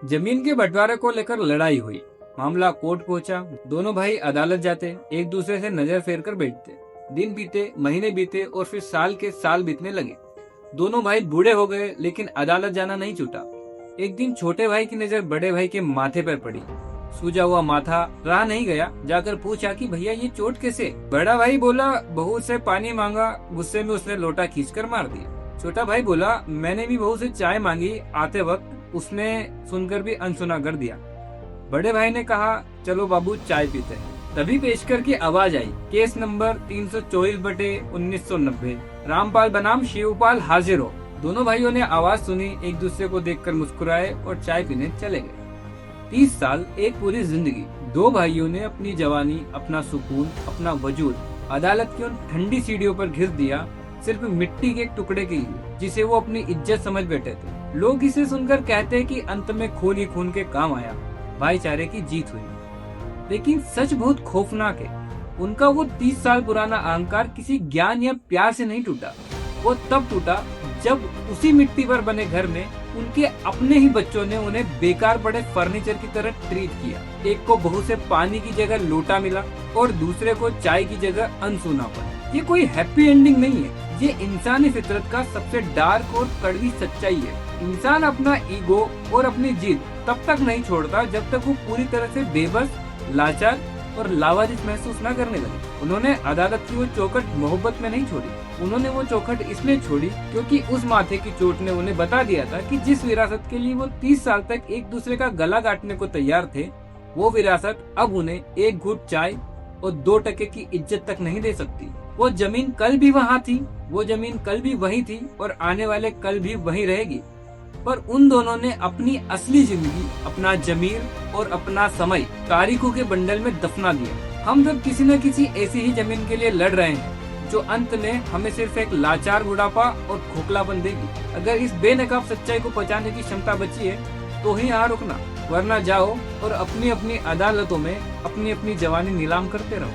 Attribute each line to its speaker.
Speaker 1: जमीन के बंटवारे को लेकर लड़ाई हुई। मामला कोर्ट पहुंचा। दोनों भाई अदालत जाते, एक दूसरे से नजर फेर कर बैठते। दिन बीते, महीने बीते और फिर साल के साल बीतने लगे। दोनों भाई बूढ़े हो गए, लेकिन अदालत जाना नहीं छूटा। एक दिन छोटे भाई की नजर बड़े भाई के माथे पर पड़ी। सूजा हुआ माथा, रहा नहीं गया, जाकर पूछा कि भैया ये चोट कैसे? बड़ा भाई बोला, बहू से पानी मांगा, गुस्से में उसने लोटा खींचकर मार दिया। छोटा भाई बोला, मैंने भी बहू से चाय मांगी, आते वक्त उसने सुनकर भी अनसुना कर दिया। बड़े भाई ने कहा, चलो बाबू चाय पीते हैं। तभी पेशकर की आवाज आई, केस नंबर 324/1990, रामपाल बनाम शिवपाल हाजिर हो। दोनों भाइयों ने आवाज सुनी, एक दूसरे को देखकर मुस्कुराए और चाय पीने चले गए। 30 साल, एक पूरी जिंदगी। दो भाइयों ने अपनी जवानी, अपना सुकून, अपना वजूद अदालत की उन ठंडी सीढ़ियों पर घिस दिया, सिर्फ मिट्टी के एक टुकड़े के लिए, जिसे वो अपनी इज्जत समझ बैठे थे। लोग इसे सुनकर कहते हैं कि अंत में खून ही खून के काम आया, भाईचारे की जीत हुई। लेकिन सच बहुत खौफनाक है। उनका वो 30 साल पुराना अहंकार किसी ज्ञान या प्यार से नहीं टूटा। वो तब टूटा जब उसी मिट्टी पर बने घर में उनके अपने ही बच्चों ने उन्हें बेकार पड़े फर्नीचर की तरह ट्रीट किया। एक को बहू से पानी की जगह लोटा मिला और दूसरे को चाय की जगह अनसुनापन। ये कोई हैप्पी एंडिंग नहीं है, ये इंसानी फितरत का सबसे डार्क और कड़वी सच्चाई है। इंसान अपना ईगो और अपनी जिद तब तक नहीं छोड़ता जब तक वो पूरी तरह से बेबस, लाचार और लावारिस महसूस न करने लगे। उन्होंने अदालत की वो चौखट मोहब्बत में नहीं छोड़ी, उन्होंने वो चौखट इसलिए छोड़ी क्योंकि उस माथे की चोट ने उन्हें बता दिया था कि जिस विरासत के लिए वो 30 साल तक एक दूसरे का गला काटने को तैयार थे, वो विरासत अब उन्हें एक घूंट चाय और 2 टके की इज्जत तक नहीं दे सकती। वो जमीन कल भी वहाँ थी, वो जमीन कल भी वही थी और आने वाले कल भी वही रहेगी। पर उन दोनों ने अपनी असली जिंदगी, अपना जमीर और अपना समय तारीखों के बंडल में दफना दिया। हम सब किसी न किसी ऐसी ही जमीन के लिए लड़ रहे हैं, जो अंत में हमें सिर्फ एक लाचार बुढ़ापा और खोखलापन देगी। अगर इस बेनकाब सच्चाई को पहचानने की क्षमता बची है तो ही यहाँ रुकना, वरना जाओ और अपनी अपनी अदालतों में अपनी अपनी जवानी नीलाम करते रहो।